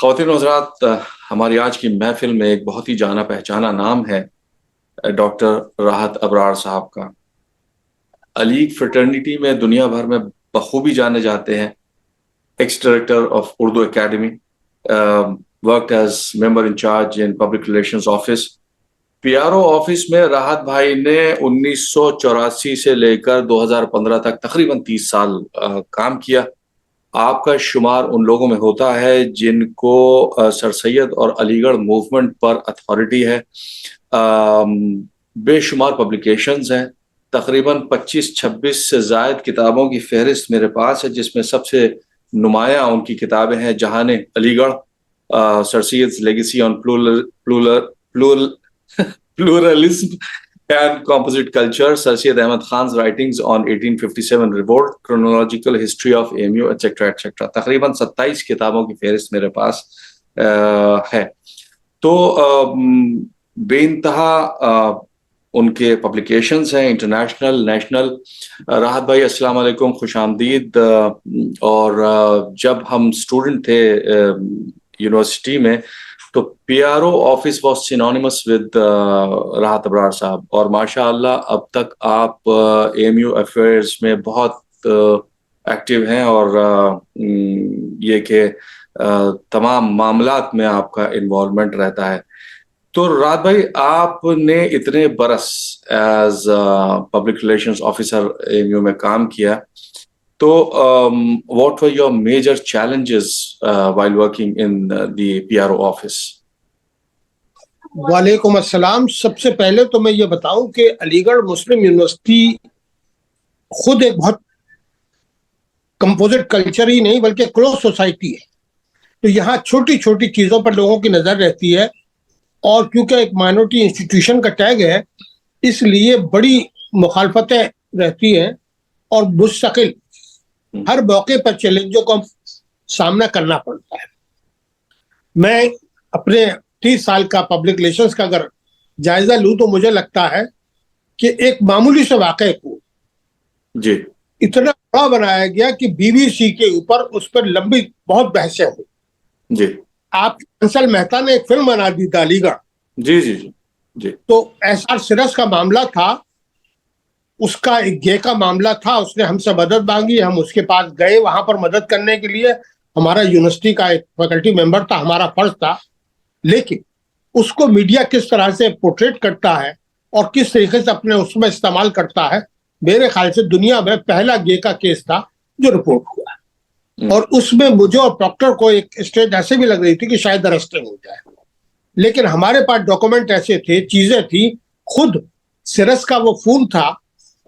خواتین و حضرات، ہماری آج کی محفل میں ایک بہت ہی جانا پہچانا نام ہے ڈاکٹر راحت ابرار صاحب کا۔ علیگ فریٹرنیٹی میں دنیا بھر میں بخوبی جانے جاتے ہیں۔ X director of Urdu academy, worked as member in charge in public relations office. P R O office میں راحت بھائی نے 1984 سے لے کر 2015 تک تقریباً 30 سال کام کیا۔ آپ کا شمار ان لوگوں میں ہوتا ہے جن کو سر سید اور علی گڑھ موومنٹ پر اتھارٹی ہے۔ بے شمار پبلیکیشنز ہیں، تقریباً 25-26 سے زائد کتابوں کی فہرست میرے پاس ہے، جس میں سب سے نمایاں ان کی کتابیں ہیں جہان Aligarh, sir Syed's legacy on pluralism and composite culture, Sir Syed Ahmad Khan's writings on 1857 revolt, chronological history of AMU, etc. etc. تقریباً 27 کتابوں کی فہرست میرے پاس ہے۔ تو بے انتہا ان کے پبلیکیشنز ہیں، انٹرنیشنل، نیشنل۔ راحت بھائی السلام علیکم، خوش آمدید۔ اور جب ہم اسٹوڈنٹ تھے یونیورسٹی میں تو P R O office was synonymous with Rahat Abrar sahab, اور ماشاء اللہ اب تک آپ اے ایم یو افیئرز میں بہت ایکٹیو ہیں، اور یہ کہ تمام معاملات میں آپ کا انوالومنٹ رہتا ہے۔ تو راحت بھائی، آپ نے اتنے برس as public relations officer A M U میں کام کیا، تو what were your major challenges while working in the PRO office؟ وعلیکم السلام۔ سب سے پہلے تو میں یہ بتاؤں کہ علی گڑھ مسلم یونیورسٹی خود ایک بہت کمپوزٹ کلچر ہی نہیں بلکہ کلوز سوسائٹی ہے، تو یہاں چھوٹی چھوٹی چیزوں پر لوگوں کی نظر رہتی ہے، اور کیونکہ ایک مائنورٹی انسٹیٹیوشن کا ٹیگ ہے اس لیے بڑی مخالفتیں رہتی ہیں، اور مستقل ہر موقع پر چیلنجوں کا سامنا کرنا پڑتا ہے۔ میں اپنے 30 سال کا پبلک ریلیشنز کا اگر جائزہ لوں تو مجھے لگتا ہے کہ ایک معمولی سے واقعے کو جی اتنا بڑا بنایا گیا کہ بی بی سی کے اوپر اس پر لمبی بہت بحثیں ہوئی۔ جی آپ انصل مہتا نے ایک فلم بنا دی تھا علی گڑھ، جی جی جی جی تو ایس آر سرس کا معاملہ تھا، اس کا ایک گے کا معاملہ تھا، اس نے ہم سے مدد مانگی، ہم اس کے پاس گئے وہاں پر مدد کرنے کے لیے، ہمارا یونیورسٹی کا ایک فیکلٹی ممبر تھا، ہمارا فرض تھا، لیکن اس کو میڈیا کس طرح سے پورٹریٹ کرتا ہے اور کس طریقے سے اپنے اس میں استعمال کرتا ہے، میرے خیال سے دنیا میں پہلا گے کا کیس تھا جو رپورٹ ہوا، اور اس میں مجھے اور پراکٹر کو ایک اسٹیج ایسے بھی لگ رہی تھی کہ شاید ارسٹنگ ہو جائے، لیکن ہمارے پاس ڈاکومنٹ ایسے تھے، چیزیں تھیں، خود سرس کا وہ فون تھا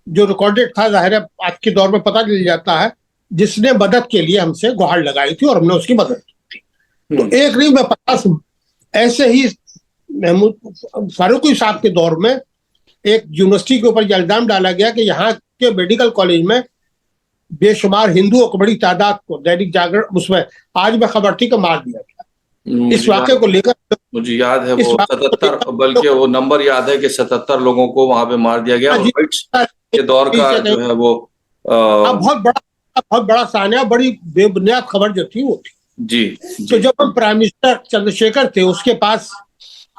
جو ریکارڈڈ تھا، ظاہر ہے آج کے دور میں پتہ چل جاتا ہے، جس نے مدد کے لیے ہم سے گہار لگائی تھی اور ہم نے اس کی مدد کی تھی۔ تو ایک نہیں میں 50 ایسے ہی محمود فاروقی صاحب کے دور میں ایک یونیورسٹی کے اوپر یہ الزام ڈالا گیا کہ یہاں کے میڈیکل کالج میں بے شمار ہندوؤں کو بڑی تعداد کو دینک جاگرن اس میں آج میں خبر تھی کہ مار دیا گیا۔ اس واقعے کو لے کر مجھے یاد ہے وہ 77، بلکہ وہ نمبر یاد ہے کہ 77 لوگوں کو وہاں پہ مار دیا گیا، اور برٹش کے دور کا جو ہے وہ بہت بڑا سانحہ، بڑی بے بنیاد خبر جو تھی وہ تھی۔ جی تو جب ہم پرائم منسٹر چندر شیکھر تھے اس کے پاس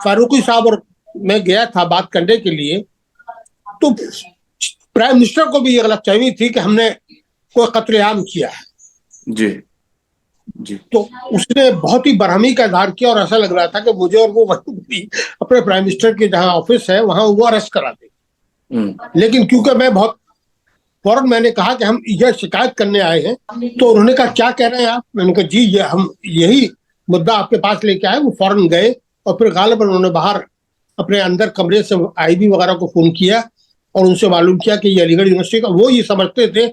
فاروقی صاحب اور میں گیا تھا بات کرنے کے لیے، تو پرائم منسٹر کو بھی یہ غلط فہمی تھی کہ ہم نے کوئی قتل عام کیا ہے۔ جی جی تو اس نے بہت ہی برہمی کا اظہار کیا، اور ایسا لگ رہا تھا کہ مجھے اور وہ اپنے پرائم منسٹر کے جہاں آفس ہے وہاں وہ ارسٹ کرا دے، لیکن کیونکہ میں بہت فوراً میں نے کہا کہ ہم یہ شکایت کرنے آئے ہیں، تو انہوں نے کہا کیا کہہ رہے ہیں آپ؟ میں نے کہا جی یہ ہم یہی مدعا آپ کے پاس لے کے آئے۔ وہ فوراً گئے، اور پھر غالباً انہوں نے باہر اپنے اندر کمرے سے آئی بی وغیرہ کو فون کیا اور ان سے معلوم کیا کہ یہ علی گڑھ یونیورسٹی کا، وہ یہ سمجھتے تھے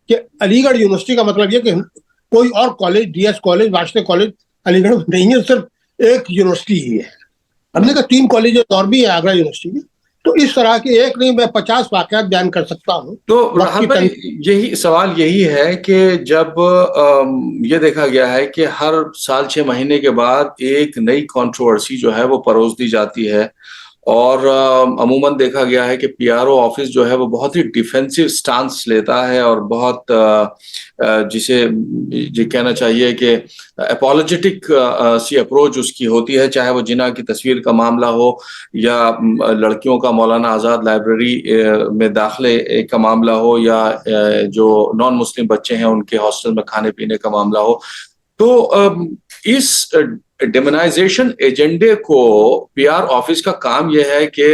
کہ علی گڑھ یونیورسٹی کا مطلب یہ کہ کوئی اور college, D S college, Washington college Aligarh میں نہیں ہے، صرف ایک یونیورسٹی ہی ہے۔ ہم نے کہا 3 کالج اور بھی ہے آگرہ یونیورسٹی میں۔ تو اس طرح کے ایک نہیں میں 50 واقعات بیان کر سکتا ہوں۔ تو یہی سوال یہی ہے کہ جب یہ دیکھا گیا ہے کہ ہر سال 6 مہینے کے بعد ایک نئی کنٹروورسی جو ہے وہ پروس دی جاتی ہے، اور عموماً دیکھا گیا ہے کہ پی آر او آفس جو ہے وہ بہت ہی ڈیفینسو سٹانس لیتا ہے اور بہت جسے یہ کہنا چاہیے کہ اپولوجیٹک سی اپروچ اس کی ہوتی ہے، چاہے وہ جناح کی تصویر کا معاملہ ہو یا لڑکیوں کا مولانا آزاد لائبریری میں داخلے کا معاملہ ہو یا جو نان مسلم بچے ہیں ان کے ہاسٹل میں کھانے پینے کا معاملہ ہو. تو اس ڈیمونائزیشن ایجنڈے کو پی آر آفس کا کام یہ ہے کہ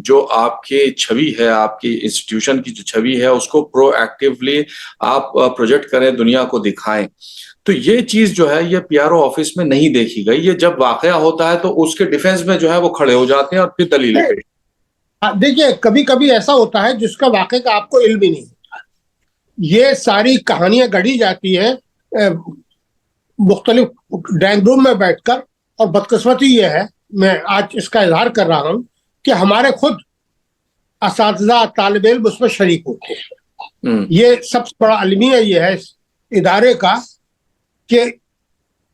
جو آپ کی چھوی ہے، آپ کی انسٹیٹیوشن کی جو چھوی ہے اس کو پرو ایکٹیولی آپ پروجیکٹ کریں، دنیا کو دکھائیں. تو یہ چیز جو ہے یہ پی آر او آفس میں نہیں دیکھی گئی. یہ جب واقعہ ہوتا ہے تو اس کے ڈیفینس میں جو ہے وہ کھڑے ہو جاتے ہیں اور پھر دلیلیں پیش. دیکھیے کبھی کبھی ایسا ہوتا ہے جس کا واقعے کا آپ کو علم ہی نہیں ہوتا. یہ ساری کہانیاں گڑھی جاتی ہیں مختلف ڈرائنگ روم میں بیٹھ کر، اور بدقسمتی یہ ہے، میں آج اس کا اظہار کر رہا ہوں کہ ہمارے خود اساتذہ طالب علم اس میں شریک ہوتے ہیں. یہ سب سے بڑا المیہ یہ ہے اس ادارے کا کہ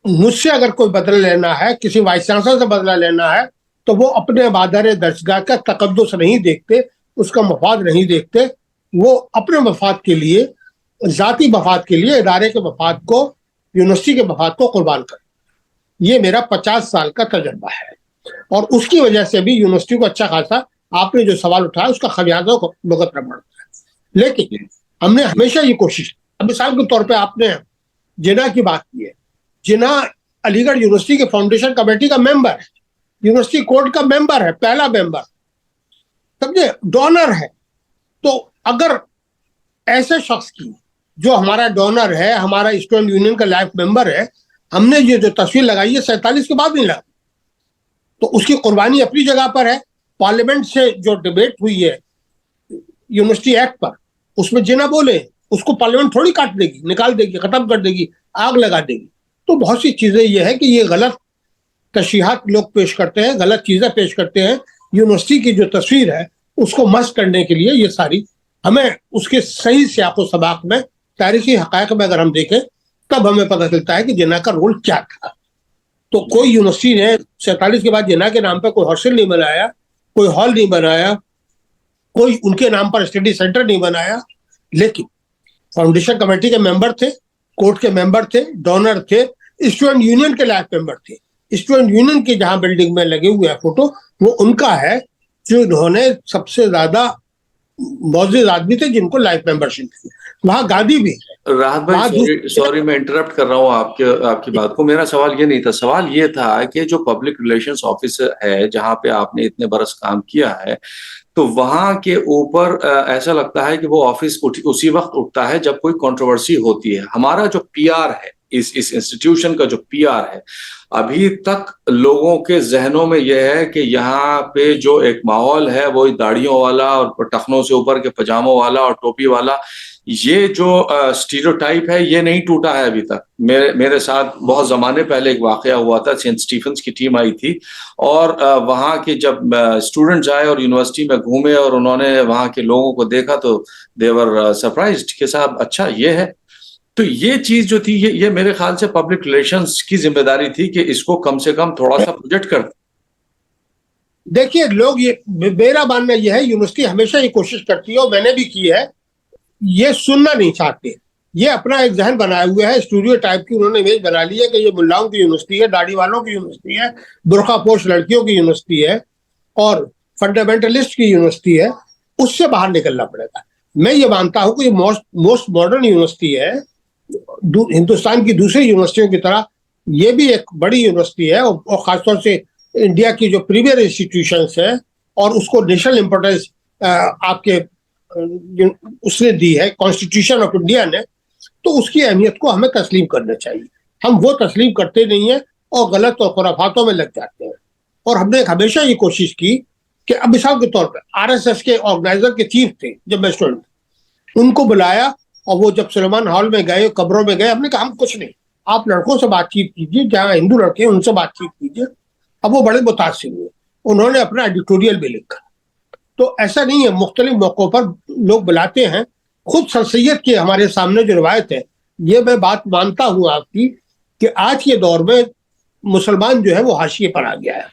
مجھ سے اگر کوئی بدلہ لینا ہے، کسی وائس چانسلر سے بدلہ لینا ہے، تو وہ اپنے مادر درسگاہ کا تقدس نہیں دیکھتے، اس کا مفاد نہیں دیکھتے. وہ اپنے مفاد کے لیے، ذاتی مفاد کے لیے، ادارے کے مفاد کو، یونیورسٹی کے مفاد کو قربان کرتے. یہ میرا 50 سال کا تجربہ ہے، اور اس کی وجہ سے بھی یونیورسٹی کو اچھا خاصا، آپ نے جو سوال اٹھایا اس کا خمیازہ کو بھگتنا پڑتا ہے. لیکن ہم نے ہمیشہ یہ کوشش، اب مثال کے طور پہ آپ نے جناح کی بات کی ہے. جناح علی گڑھ یونیورسٹی کے فاؤنڈیشن کمیٹی کا ممبر ہے، یونیورسٹی کورٹ کا ممبر ہے، پہلا ممبر، سمجھے، ڈونر ہے. تو اگر ایسے شخص کی، جو ہمارا ڈونر ہے، ہمارا اسٹوڈنٹ یونین کا لائف ممبر ہے، ہم نے یہ جو تصویر لگائی ہے 47 کے بعد نہیں لگائی، تو اس کی قربانی اپنی جگہ پر ہے. پارلیمنٹ سے جو ڈیبیٹ ہوئی ہے یونیورسٹی ایکٹ پر، اس میں جناح بولے، اس کو پارلیمنٹ تھوڑی کاٹ دے گی، نکال دے گی، ختم کر دے گی، آگ لگا دے گی. تو بہت سی چیزیں یہ ہے کہ یہ غلط تشریحات لوگ پیش کرتے ہیں، غلط چیزیں پیش کرتے ہیں. یونیورسٹی کی جو تصویر ہے اس کو مسخ کرنے کے لیے یہ ساری، ہمیں اس کے صحیح سیاق و سباق میں، تاریخی حقائق میں اگر ہم دیکھیں تب ہمیں پتہ چلتا ہے کہ جناح کا رول کیا تھا. تو کوئی یونیورسٹی نے 47 کے بعد جناح کے نام پہ کوئی ہاسٹل نہیں بنایا، کوئی ہال نہیں بنایا، کوئی ان کے نام پر اسٹڈی سینٹر نہیں بنایا. لیکن فاؤنڈیشن کمیٹی کے ممبر تھے، کورٹ کے ممبر تھے، ڈونر تھے، اسٹوڈنٹ یونین کے لائف ممبر تھے. اسٹوڈنٹ یونین کی جہاں بلڈنگ میں لگے ہوئے ہیں فوٹو، وہ ان کا ہے، جو انہوں نے سب سے زیادہ معزز آدمی تھے جن کو لائف ممبرشپ تھی. وہاں گاندھی بھی ہے. راحت بھائی سوری میں انٹرپٹ کر رہا ہوں آپ کی بات کو. میرا سوال یہ نہیں تھا، سوال یہ تھا کہ جو پبلک ریلیشنز آفس ہے جہاں پہ آپ نے اتنے برس کام کیا ہے، تو وہاں کے اوپر ایسا لگتا ہے کہ وہ آفس اسی وقت اٹھتا ہے جب کوئی کنٹروورسی ہوتی ہے. ہمارا جو پی آر ہے، اس انسٹیٹیوشن کا جو پی آر ہے، ابھی تک لوگوں کے ذہنوں میں یہ ہے کہ یہاں پہ جو ایک ماحول ہے وہ داڑھیوں والا اور ٹخنوں سے اوپر کے پجاموں والا اور ٹوپی والا، یہ جو اسٹیریوٹائپ ہے یہ نہیں ٹوٹا ہے ابھی تک. میرے ساتھ بہت زمانے پہلے ایک واقعہ ہوا تھا، سینٹ اسٹیفنس کی ٹیم آئی تھی، اور وہاں کے جب اسٹوڈنٹس آئے اور یونیورسٹی میں گھومے اور انہوں نے وہاں کے لوگوں کو دیکھا تو دے ور سرپرائزڈ کہ صاحب اچھا یہ ہے. تو یہ چیز جو تھی یہ میرے خیال سے پبلک ریلیشنز کی ذمہ داری تھی کہ اس کو کم سے کم تھوڑا سا پروجیکٹ کر. دیکھیے لوگ، یہ میرا ماننا یہ ہے، یونیورسٹی ہمیشہ یہ کوشش کرتی ہے، اور میں نے بھی کی ہے، یہ سننا نہیں چاہتے. یہ اپنا ایک ذہن بنائے ہوئے ہے، اسٹوڈیو ٹائپ کی انہوں نے امیج بنا لی ہے کہ یہ ملاؤں کی یونیورسٹی ہے، داڑھی والوں کی یونیورسٹی ہے، برقع پوش لڑکیوں کی یونیورسٹی ہے، اور فنڈامنٹلسٹ کی یونیورسٹی ہے. اس سے باہر نکلنا پڑے گا. میں یہ مانتا ہوں کہ یہ موسٹ ماڈرن یونیورسٹی ہے، ہندوستان کی دوسری یونیورسٹیوں کی طرح یہ بھی ایک بڑی یونیورسٹی ہے، اور خاص طور سے انڈیا کی جو پریمیئر انسٹیٹیوشنس ہیں، اور اس کو نیشنل امپورٹنس آپ کے اس نے دی ہے، کانسٹیٹیوشن آف انڈیا نے. تو اس کی اہمیت کو ہمیں تسلیم کرنا چاہیے. ہم وہ تسلیم کرتے نہیں ہیں اور غلط اور خرافاتوں میں لگ جاتے ہیں. اور ہم نے ہمیشہ یہ کوشش کی کہ اب مثال کے طور پہ آر ایس ایس کے آرگنائزر کے چیف تھے جب میں اسٹوڈنٹ، ان کو بلایا، اور وہ جب سلیمان ہال میں گئے، قبروں میں گئے، ہم نے کہا ہم کچھ نہیں، آپ لڑکوں سے بات چیت کیجیے، جہاں ہندو لڑکے ہیں ان سے بات چیت کیجیے. اب وہ بڑے متاثر ہوئے، انہوں نے اپنا ایڈیٹوریل بھی لکھا. تو ایسا نہیں ہے، مختلف موقعوں پر لوگ بلاتے ہیں. خود سر سید کے ہمارے سامنے جو روایت ہے، یہ میں بات مانتا ہوں آپ کی، کہ آج کے دور میں مسلمان جو ہے وہ حاشیے پر آ گیا ہے.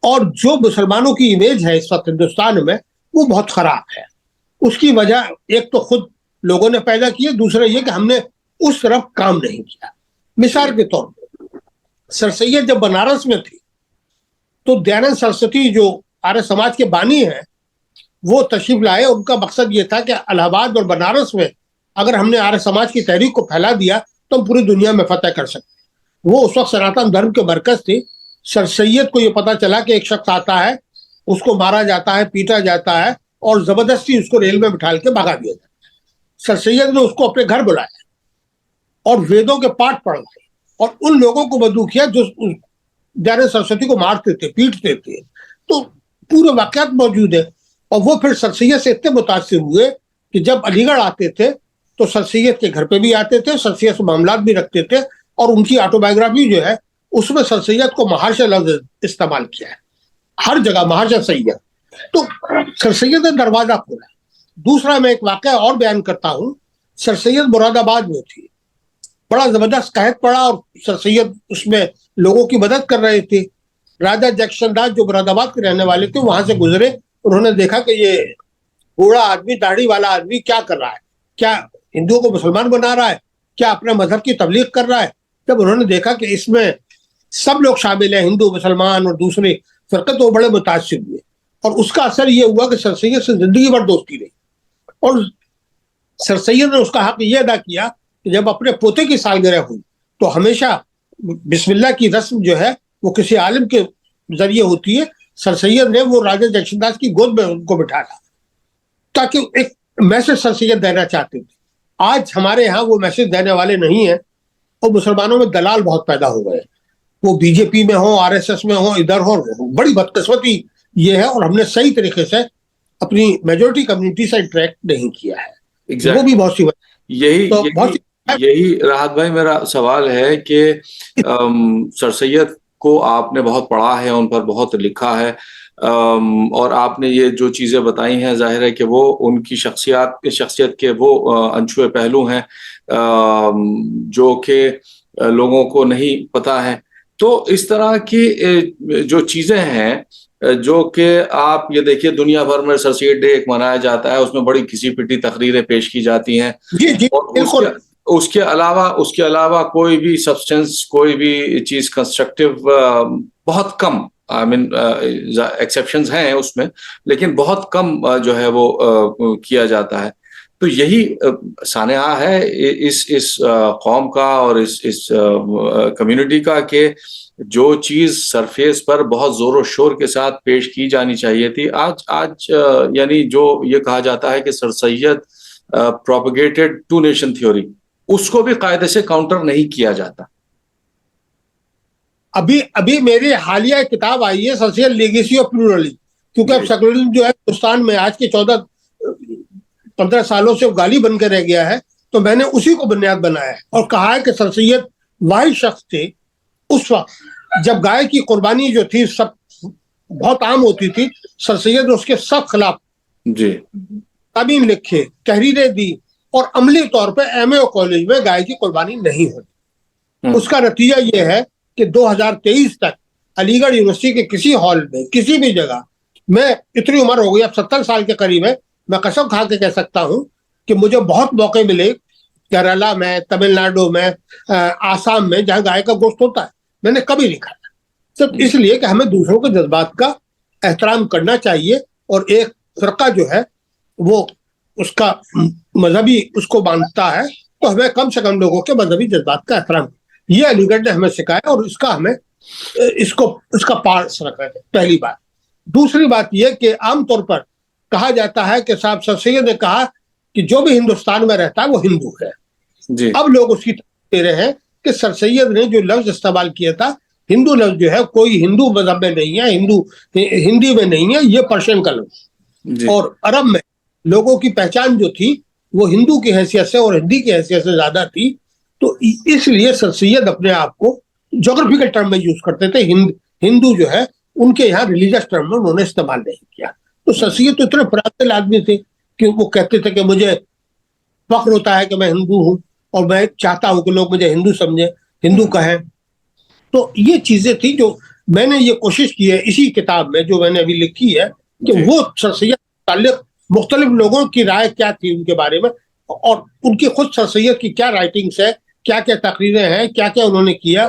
اور جو مسلمانوں کی امیج ہے اس وقت ہندوستان میں وہ بہت خراب ہے. اس کی وجہ ایک تو خود لوگوں نے پیدا کی ہے, دوسرا یہ کہ ہم نے اس طرف کام نہیں کیا. مثال کے طور پر سر سید جب بنارس میں تھی تو دیانند سرسوتی جو آریہ سماج کے بانی ہیں وہ تشریف لائے. ان کا مقصد یہ تھا کہ الہ آباد اور بنارس میں اگر ہم نے آریہ سماج کی تحریک کو پھیلا دیا تو ہم پوری دنیا میں فتح کر سکتے. وہ اس وقت سناتن دھرم کے مرکز تھی. سر سید کو یہ پتا چلا کہ ایک شخص آتا ہے, اس کو مارا جاتا ہے, پیٹا جاتا ہے اور زبردستی اس کو ریل میں بٹھا کے بھگا دیا جاتا ہے. سر سید نے اس کو اپنے گھر بلایا اور ویدوں کے پاٹ پڑھائے اور ان لوگوں کو بدو کیا جو دیانند سرسوتی کو مارتے تھے, پیٹتے تھے. تو پورے واقعات موجود ہیں. اور وہ پھر سر سید سے اتنے متاثر ہوئے کہ جب علی گڑھ آتے تھے تو سر سید کے گھر پہ بھی آتے تھے, سر سید سے معاملات بھی رکھتے تھے, اور ان کی آٹو بایوگرافی جو ہے اس میں سر سید کو مہارشا لفظ استعمال کیا ہے ہر جگہ, مہارشا سید. تو سر سید نے دروازہ کھولا. دوسرا میں ایک واقعہ اور بیان کرتا ہوں. سر سید مراد آباد میں تھی, بڑا زبردست قحط پڑا اور سر سید اس میں لوگوں کی مدد کر رہے تھے. راجہ جیکسن داس جو مراد آباد کے رہنے والے تھے وہاں سے گزرے, انہوں نے دیکھا کہ یہ بوڑھا آدمی, داڑھی والا آدمی کیا کر رہا ہے, کیا ہندوؤں کو مسلمان بنا رہا ہے, کیا اپنے مذہب کی تبلیغ کر رہا ہے. جب انہوں نے دیکھا کہ اس میں سب لوگ شامل ہیں, ہندو, مسلمان اور دوسرے فرقے, تو بڑے متاثر ہوئے. اور اس کا اثر یہ ہوا کہ سر سید سے زندگی بھر دوستی رہی. اور سر سید نے اس کا حق یہ ادا کیا کہ جب اپنے پوتے کی سالگرہ ہوئی تو ہمیشہ بسم اللہ کی رسم جو ہے وہ کسی عالم کے ذریعے ہوتی ہے. سر سید نے وہ راجہ جیکسن داس کی گود میں ان کو بٹھایا تاکہ ایک میسج سر سید دینا چاہتے تھے. آج ہمارے ہاں وہ میسج دینے والے نہیں ہیں اور مسلمانوں میں دلال بہت پیدا ہو گئے. وہ بی جے پی میں ہوں, آر ایس ایس میں ہوں, ادھر ہو. بڑی بدقسمتی یہ ہے, اور ہم نے صحیح طریقے سے اپنی میجورٹی کمیونٹی سے انٹریکٹ نہیں کیا ہے. وہ بھی بہت سی یہی راحت بھائی میرا سوال ہے کہ سر سید کو آپ نے بہت پڑھا ہے, ان پر بہت لکھا ہے, اور آپ نے یہ جو چیزیں بتائی ہیں ظاہر ہے کہ وہ ان کی شخصیت کے وہ انچھوئے پہلو ہیں جو کہ لوگوں کو نہیں پتا ہے. تو اس طرح کی جو چیزیں ہیں جو کہ آپ یہ دیکھیے دنیا بھر میں سر سید ڈے ایک منایا جاتا ہے, اس میں بڑی گھسی پٹی تقریریں پیش کی جاتی ہیں, اور اس کے علاوہ کوئی بھی سبسٹنس, کوئی بھی چیز کنسٹرکٹیو بہت کم, آئی مین ایکسیپشنز ہیں اس میں, لیکن بہت کم جو ہے وہ کیا جاتا ہے. تو یہی سانحہ ہے اس قوم کا اور اس کمیونٹی کا کہ جو چیز سرفیس پر بہت زور و شور کے ساتھ پیش کی جانی چاہیے تھی, آج یعنی جو یہ کہا جاتا ہے کہ سر سید پروپیگیٹڈ ٹو نیشن تھیوری, اس کو بھی قاعدے سے کاؤنٹر نہیں کیا جاتا. ابھی میری حالیہ کتاب آئی ہے سر سید لیگیسی آف پلورلزم, کیونکہ اب سیکولرزم جو ہے ہندوستان میں آج کے 14-15 سالوں سے گالی بن کے رہ گیا ہے, تو میں نے اسی کو بنیاد بنایا ہے اور کہا ہے کہ سر سید واحد شخص تھے اس وقت جب گائے کی قربانی جو تھی سب بہت عام ہوتی تھی. سر سید نے اس کے سخت خلاف تعبین لکھے, تحریریں دی, اور عملی طور پہ ایم اے کالج میں گائے کی قربانی نہیں ہوتی. اس کا نتیجہ یہ ہے کہ 2023 تک علی گڑھ یونیورسٹی کے کسی ہال میں, کسی بھی جگہ, میں اتنی عمر ہو گئی, اب 70 سال کے قریب ہے, میں قسم کھا کے کہہ سکتا ہوں کہ مجھے بہت موقع ملے کیرلا میں, تمل ناڈو میں, آسام میں, جہاں گائے کا گوشت ہوتا ہے, میں نے کبھی نہیں کھایا. صرف اس لیے کہ ہمیں دوسروں کے جذبات کا احترام کرنا چاہیے, اور ایک فرقہ جو ہے وہ اس کا مذہبی اس کو مانتا ہے, تو ہمیں کم سے کم لوگوں کے مذہبی جذبات کا احترام, یہ علی گڑھ نے ہمیں سکھایا, اور اس کا ہمیں اس کا پارس رکھنا ہے. پہلی بات. دوسری بات یہ کہ عام طور پر کہا جاتا ہے کہ صاحب سر سید نے کہا کہ جو بھی ہندوستان میں رہتا ہے وہ ہندو ہے. اب لوگ اس کی دے رہے ہیں کہ سر سید نے جو لفظ استعمال کیا تھا, ہندو لفظ جو ہے کوئی ہندو مذہب میں نہیں ہے, ہندی میں نہیں ہے, یہ پرشین کا لفظ. اور عرب میں لوگوں کی پہچان جو تھی وہ ہندو کی حیثیت سے اور ہندی کی حیثیت سے زیادہ تھی. تو اس لیے سر سید اپنے آپ کو جغرافیکل ٹرم میں یوز کرتے تھے. ہندو جو ہے ان کے یہاں ریلیجس ٹرم میں انہوں نے استعمال نہیں کیا. تو سر سید تو اتنے پرانے آدمی تھے کہ وہ کہتے تھے کہ مجھے فخر ہوتا ہے کہ میں ہندو ہوں, اور میں چاہتا ہوں کہ لوگ مجھے ہندو سمجھیں, ہندو کہیں. تو یہ چیزیں تھی جو میں نے یہ کوشش کی ہے اسی کتاب میں جو میں نے ابھی لکھی ہے کہ وہ سر سید متعلق مختلف لوگوں کی رائے کیا تھی ان کے بارے میں، اور ان کی خود سر سید کی کیا رائٹنگس ہے، کیا کیا تقریریں ہیں، کیا کیا انہوں نے کیا،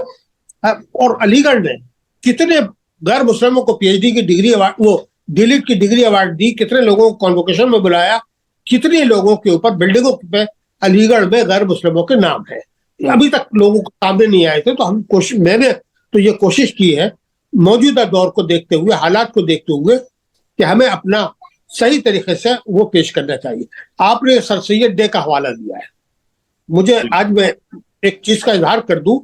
اور علی گڑھ نے کتنے غیر مسلموں کو پی ایچ ڈی کی ڈگری ایوارڈ، وہ ڈیلیٹ کی ڈگری ایوارڈ دی، کتنے لوگوں کو کانووکیشن میں بلایا، کتنے لوگوں کے اوپر بلڈنگوں پہ علی گڑھ میں غیر مسلموں کے نام ہیں، ابھی تک لوگوں کو سامنے نہیں آئے تھے۔ تو میں نے تو یہ کوشش کی ہے موجودہ دور کو دیکھتے ہوئے، حالات کو دیکھتے ہوئے، کہ ہمیں اپنا صحیح طریقے سے وہ پیش کرنا چاہیے۔ آپ نے سر سید ڈے کا حوالہ دیا ہے، مجھے آج میں ایک چیز کا اظہار کر دوں،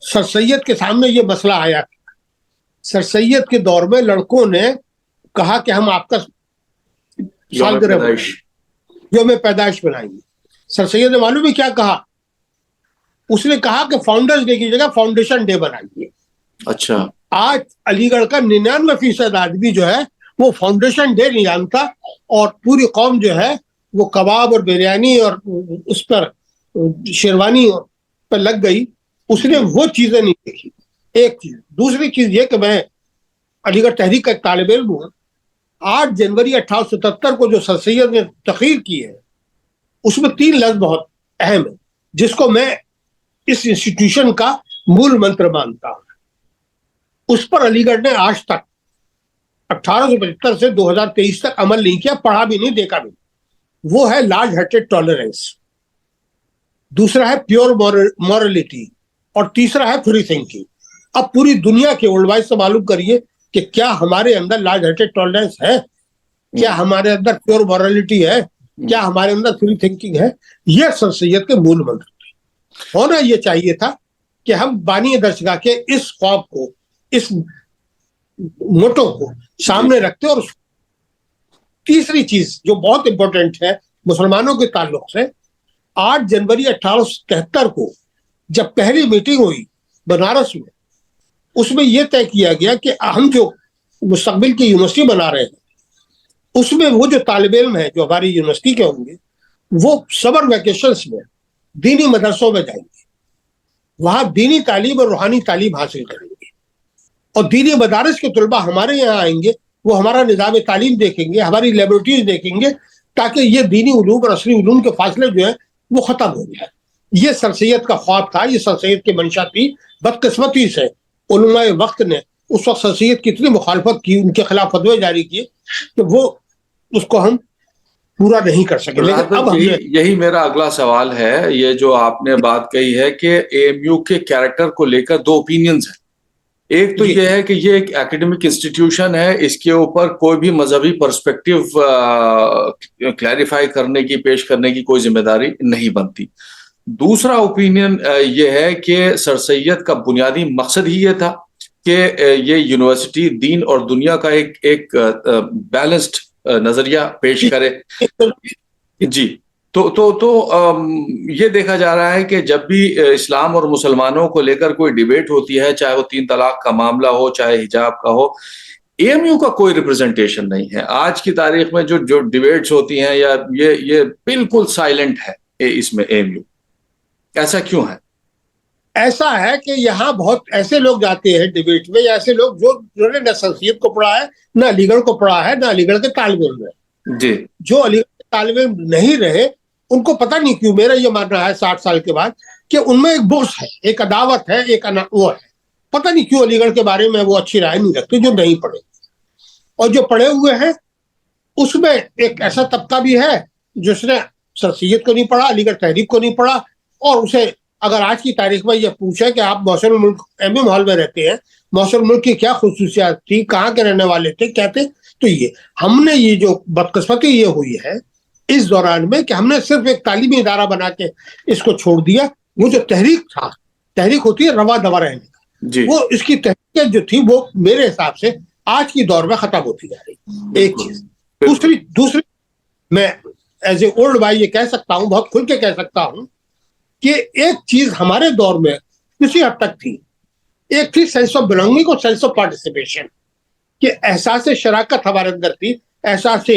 سر سید کے سامنے یہ مسئلہ آیا، سر سید کے دور میں لڑکوں نے کہا کہ ہم آپ کا یوم پیدائش بنائیں گے۔ سر سید نے معلوم ہے کیا کہا؟ اس نے کہا کہ فاؤنڈرز ڈے کی جگہ فاؤنڈیشن ڈے بنائیے۔ اچھا، آج علی گڑھ کا 99% آدمی جو ہے وہ فاؤنڈیشن ڈے نہیں جانتا، اور پوری قوم جو ہے وہ کباب اور بریانی اور اس پر شیروانی پر لگ گئی، اس نے وہ چیزیں نہیں دیکھی۔ ایک چیز، دوسری چیز یہ کہ میں علی گڑھ تحریک کا ایک طالب علم ہوں۔ 8 جنوری 1877 کو جو سر سید نے تقریر کی ہے، اس میں 3 لفظ بہت اہم ہیں جس کو میں اس انسٹیٹیوشن کا مول منتر مانتا ہوں۔ اس پر علی گڑھ نے آج تک 1875 سے 2023 تک عمل نہیں کیا، پڑھا بھی نہیں، دیکھا بھی نہیں۔ وہ ہے لارج ہارٹڈ ٹالرنس، دوسرا ہے پیور مورلٹی، اور تیسرا ہے فری تھنکنگ۔ اب پوری دنیا کے ورلڈ وائڈ سے معلوم کریے کہ کیا ہمارے اندر لارج ہارٹڈ ٹالرنس ہے، کیا ہمارے اندر پیور مورلٹی ہے، کیا ہمارے اندر فری تھنکنگ ہے۔ یہ سر سید کے مول منتر تھے۔ ہونا یہ چاہیے تھا کہ ہم بانی درسگاہ کے اس خواب کو، اس موٹو کو سامنے رکھتے۔ اور تیسری چیز جو بہت امپورٹنٹ ہے مسلمانوں کے تعلق سے، 8 جنوری 1873 کو جب پہلی میٹنگ ہوئی بنارس میں، اس میں یہ طے کیا گیا کہ ہم جو مستقبل کی یونیورسٹی بنا رہے ہیں، اس میں وہ جو طالب علم ہیں جو ہماری یونیورسٹی کے ہوں گے، وہ سمر ویکیشنز میں دینی مدرسوں میں جائیں گے، وہاں دینی تعلیم اور روحانی تعلیم حاصل کریں گے، اور دینی مدارس کے طلباء ہمارے یہاں آئیں گے، وہ ہمارا نظام تعلیم دیکھیں گے، ہماری لیبورٹریز دیکھیں گے، تاکہ یہ دینی علوم اور عصری علوم کے فاصلے جو ہیں وہ ختم ہو جائے۔ یہ سر سید کا خواب تھا، یہ سر سید کی منشا تھی۔ بدقسمتی سے علماء وقت نے اس وقت سر سید کی اتنی مخالفت کی، ان کے خلاف فتوے جاری کیے کہ وہ اس کو ہم پورا نہیں کر سکے۔ لیکن اب یہی میرا اگلا سوال ہے، یہ جو آپ نے بات کہی ہے کہ اے ایم یو کے کیریکٹر کو لے کر 2 اوپینینز ہیں۔ ایک تو یہ ہے کہ یہ ایک ایکیڈمک انسٹیٹیوشن ہے، اس کے اوپر کوئی بھی مذہبی پرسپیکٹو کلیریفائی کرنے کی، پیش کرنے کی کوئی ذمہ داری نہیں بنتی۔ دوسرا اوپینین یہ ہے کہ سر سید کا بنیادی مقصد ہی یہ تھا کہ یہ یونیورسٹی دین اور دنیا کا ایک بیلنسڈ نظریہ پیش کرے۔ جی، تو یہ دیکھا جا رہا ہے کہ جب بھی اسلام اور مسلمانوں کو لے کر کوئی ڈیبیٹ ہوتی ہے، چاہے وہ 3 طلاق کا معاملہ ہو، چاہے حجاب کا ہو، اے ایم یو کا کوئی ریپرزنٹیشن نہیں ہے۔ آج کی تاریخ میں جو ڈیبیٹس ہوتی ہیں، یا یہ بالکل سائلنٹ ہے اس میں اے ایم یو۔ ایسا کیوں ہے؟ ایسا ہے کہ یہاں بہت ایسے لوگ جاتے ہیں ڈیبیٹ میں، یا ایسے لوگ جو نے نہ سر سید کو پڑھا ہے، نہ علی گڑھ کو پڑھا ہے، نہ علی گڑھ کے طالب علم ہے۔ جی، جو علی گڑھ کے طالب علم نہیں رہے، ان کو پتہ نہیں کیوں، میرا یہ ماننا ہے 60 سال کے بعد، کہ ان میں ایک بغض ہے، ایک عداوت ہے، ایک وہ ہے۔ پتہ نہیں کیوں علی گڑھ کے بارے میں وہ اچھی رائے نہیں رکھتے جو نہیں پڑھے۔ اور جو پڑھے ہوئے ہیں اس میں ایک ایسا طبقہ بھی ہے جس نے سر سید کو نہیں پڑھا، علی گڑھ تحریک کو نہیں پڑھا، اور اسے اگر آج کی تاریخ میں یہ پوچھے کہ آپ محسن الملک ایم ایم ہال میں رہتے ہیں، محسن الملک کی کیا خصوصیات تھی، کہاں کے رہنے والے تھے، کہتے، تو یہ ہم نے یہ جو بدقسمتی یہ ہوئی ہے اس دوران میں کہ ہم نے صرف ایک تعلیمی ادارہ بنا کے اس کو چھوڑ دیا۔ وہ جو تحریک تھا، تحریک ہوتی ہے رواں دوا رہنے کا، وہ اس کی تحریک جو تھی وہ میرے حساب سے آج کی دور میں ختم ہوتی جا رہی۔ ایک چیز۔ دوسری میں ایز اے اولڈ بھائی یہ کہہ سکتا ہوں، بہت کھل کے کہہ سکتا ہوں کہ ایک چیز ہمارے دور میں کسی حد تک تھی، ایک تھی سینس آف بلانگنگ اور سینس آف پارٹیسپیشن، کہ احساس شراکت ہمارے اندر تھی، احساس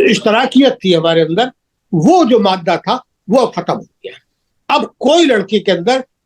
اشتراکیت تھی ہمارے اندر۔ وہ جو مادہ تھا وہ ختم ہو گیا۔ اب کوئی لڑکی کے اندر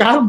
4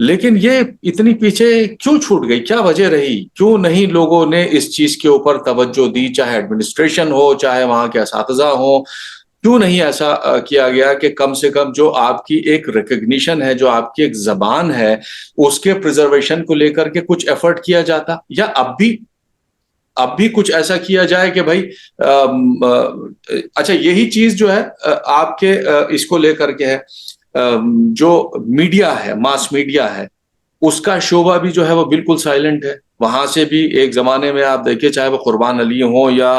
لیکن یہ اتنی پیچھے کیوں چھوٹ گئی؟ کیا وجہ رہی؟ کیوں نہیں لوگوں نے اس چیز کے اوپر توجہ دی؟ چاہے ایڈمنسٹریشن ہو، چاہے وہاں کے اساتذہ ہوں، کیوں نہیں ایسا کیا گیا کہ کم سے کم جو آپ کی ایک ریکگنیشن ہے، جو آپ کی ایک زبان ہے، اس کے پریزرویشن کو لے کر کے کچھ ایفرٹ کیا جاتا؟ یا اب بھی کچھ ایسا کیا جائے کہ بھائی اچھا یہی چیز جو ہے آپ کے اس کو لے کر کے ہے، جو میڈیا ہے، ماس میڈیا ہے، اس کا شعبہ بھی جو ہے وہ بالکل سائلنٹ ہے. وہاں سے بھی ایک زمانے میں آپ دیکھیے، چاہے وہ قربان علی ہوں یا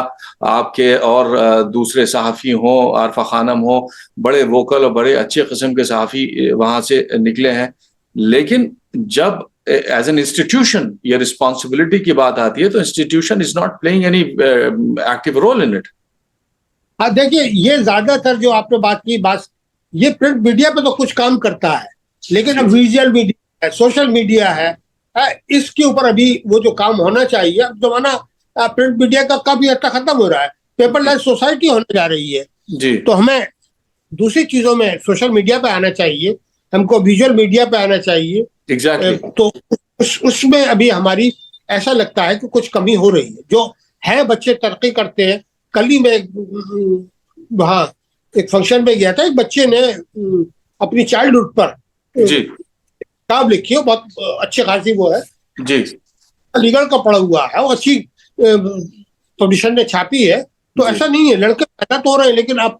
آپ کے اور دوسرے صحافی ہوں، عارفہ خانم ہوں، بڑے ووکل اور بڑے اچھے قسم کے صحافی وہاں سے نکلے ہیں. لیکن جب ایز این انسٹیٹیوشن یہ رسپانسبلٹی کی بات آتی ہے تو institution is not playing any active role in it. ہاں دیکھیے، یہ زیادہ تر جو آپ نے بات کی، یہ پرنٹ میڈیا پہ تو کچھ کام کرتا ہے، لیکن اب ویژول میڈیا ہے، سوشل میڈیا ہے، اس کے اوپر ابھی وہ جو کام ہونا چاہیے. اب زمانہ پرنٹ میڈیا کا کافی حد تک ختم ہو رہا ہے، پیپر لیس سوسائٹی ہونے جا رہی ہے. جی تو ہمیں دوسری چیزوں میں سوشل میڈیا پہ آنا چاہیے، ہم کو ویژول میڈیا پہ آنا چاہیے. ایگزیکٹلی. تو اس میں ابھی ہماری ایسا لگتا ہے کہ کچھ کمی ہو رہی ہے. جو ہے بچے ترقی کرتے ہیں. کل ہی میں وہاں ایک فنکشن میں گیا تھا، ایک بچے نے اپنی چائلڈہڈ پر جی کتاب لکھی ہے، بہت اچھی خاصی وہ ہے، جی علی گڑھ کا پڑھا ہوا ہے، وہ اچھی پبلیشن نے چھاپی ہے. تو ایسا نہیں ہے، لڑکے پیدا تو ہو رہے ہیں، لیکن آپ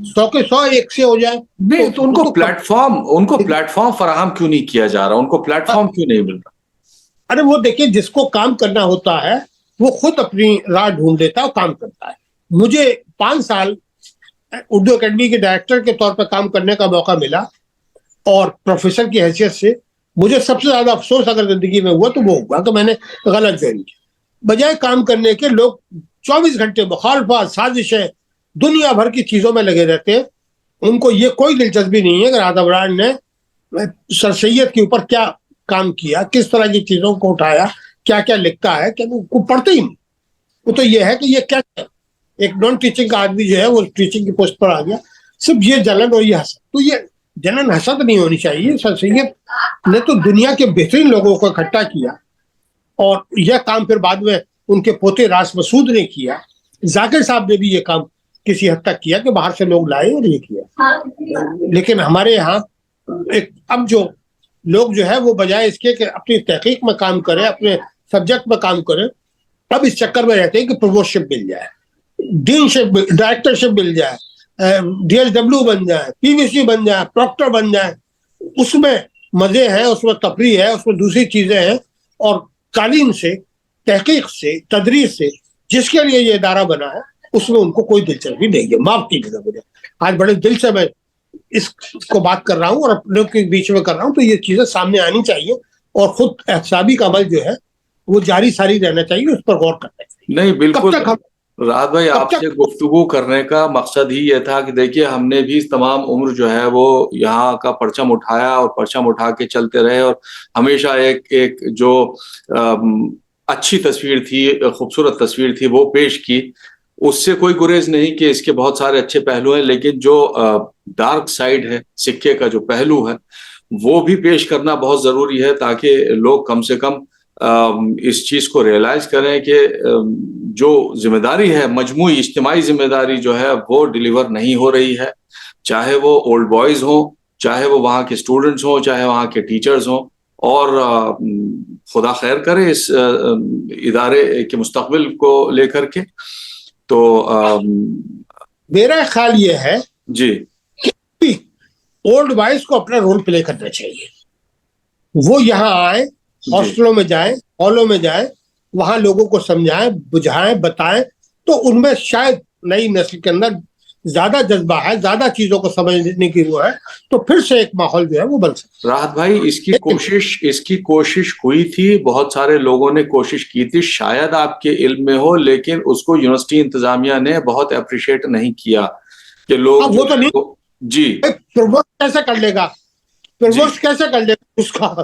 100 کے 100 ایک سے ہو جائے نہیں تو ان کو پلیٹ فارم فراہم کیوں نہیں کیا جا رہا؟ ان کو پلیٹ فارم کیوں نہیں مل رہا؟ ارے وہ دیکھیں، جس کو کام کرنا ہوتا ہے وہ خود اپنی راہ ڈھونڈ لیتا ہے اور کام کرتا ہے. مجھے 5 سال اردو اکیڈمی کے ڈائریکٹر کے طور پر کام کرنے کا موقع ملا، اور پروفیسر کی حیثیت سے مجھے سب سے زیادہ افسوس اگر زندگی میں ہوا تو وہ ہوا کہ میں نے غلط جوائن کیا. بجائے کام کرنے کے لوگ 24 گھنٹے مخالفت، سازشیں، دنیا بھر کی چیزوں میں لگے رہتے ہیں. ان کو یہ کوئی دلچسپی نہیں ہے کہ راہت ابراہیم نے سر سید کے اوپر کیا کام کیا، کس طرح کی چیزوں کو اٹھایا، کیا کیا لکھتا ہے، کہ وہ پڑھتے ہی نہیں. وہ تو یہ ہے کہ یہ کیا ایک نان ٹیچنگ کا آدمی جو ہے وہ ٹیچنگ کی پوسٹ پر آ گیا. صرف یہ جلن اور یہ حسد. تو یہ جلن حسد نہیں ہونی چاہیے. سر سید نے تو دنیا کے بہترین لوگوں کو اکٹھا کیا، اور یہ کام پھر بعد میں ان کے پوتے راس مسعود نے کیا. ذاکر صاحب نے بھی یہ کام کسی حد تک کیا کہ باہر سے لوگ لائے اور یہ کیا. لیکن ہمارے یہاں اب جو لوگ جو ہے وہ بجائے اس کے کہ اپنی تحقیق میں کام کریں، اپنے سبجیکٹ میں کام کریں، اب اس چکر میں رہتے ہیں کہ پروموشن مل جائے، ڈین شپ، ڈائریکٹر شپ مل جائے، ڈی ایس ڈبلیو بن جائے، پی وی سی بن جائے، پروکٹر بن جائے. اس میں مزے ہیں، اس میں تفریح ہے، اس میں دوسری چیزیں ہیں. اور تعلیم سے، تحقیق سے، تدریس سے جس کے لیے یہ ادارہ بنا ہے اس میں ان کو کوئی دلچسپی نہیں ہے. معاف کیجیے مجھے، آج بڑے دل سے میں اس کو بات کر رہا ہوں اور اپنے کے بیچ میں کر رہا ہوں. تو یہ چیزیں سامنے آنی چاہیے، اور خود احتسابی کا عمل جو ہے وہ جاری ساری رہنا چاہیے، اس پر غور کرنا چاہیے. نہیں بالکل. کب تک ہم راحت بھائی، آپ سے گفتگو کرنے کا مقصد ہی یہ تھا کہ دیکھیے ہم نے بھی تمام عمر جو ہے وہ یہاں کا پرچم اٹھایا اور پرچم اٹھا کے چلتے رہے، اور ہمیشہ ایک جو اچھی تصویر تھی، خوبصورت تصویر تھی، وہ پیش کی. اس سے کوئی گریز نہیں کہ اس کے بہت سارے اچھے پہلو ہیں، لیکن جو ڈارک سائڈ ہے سکے کا، جو پہلو ہے وہ بھی پیش کرنا بہت ضروری ہے، تاکہ لوگ کم سے کم اس چیز کو ریئلائز کریں کہ جو ذمہ داری ہے، مجموعی اجتماعی ذمہ داری جو ہے وہ ڈیلیور نہیں ہو رہی ہے. چاہے وہ اولڈ بوائز ہوں، چاہے وہ وہاں کے اسٹوڈنٹس ہوں، چاہے وہاں کے ٹیچرز ہوں. اور خدا خیر کرے اس ادارے کے مستقبل کو لے کر کے. تو میرا خیال یہ ہے جی کہ اولڈ بوائز کو اپنا رول پلے کرنا چاہیے. وہ یہاں آئیں، ہاسٹلوں میں جائیں، ہالوں میں جائیں، وہاں لوگوں کو سمجھائیں، بجھائیں، بتائیں. تو ان میں شاید نئی نسل کے اندر زیادہ جذبہ ہے، زیادہ چیزوں کو سمجھنے کی وہ ہے، تو پھر سے ایک ماحول جو ہے وہ بن سکتا ہے. راحت بھائی، اس کی کوشش ہوئی تھی، بہت سارے لوگوں نے کوشش کی تھی، شاید آپ کے علم میں ہو، لیکن اس کو یونیورسٹی انتظامیہ نے بہت اپریشیٹ نہیں کیا کہ لوگ وہ تو نہیں. جی پروموٹ کیسے کر لے گا؟ پروموٹ کیسے کر لے گا اس کا؟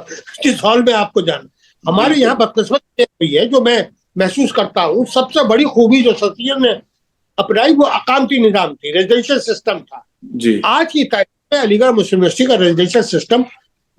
کس ہال میں آپ کو جانا. ہمارے یہاں بدقسمت ہوئی ہے، جو میں محسوس کرتا ہوں، سب سے بڑی خوبی جو سسیر نے اپنائی وہ اقامتی نظام تھی، ریزیڈینشل سسٹم تھا. جی آج کی تاریخ میں علی گڑھ مسلم یونیورسٹی کا ریزیڈینشل سسٹم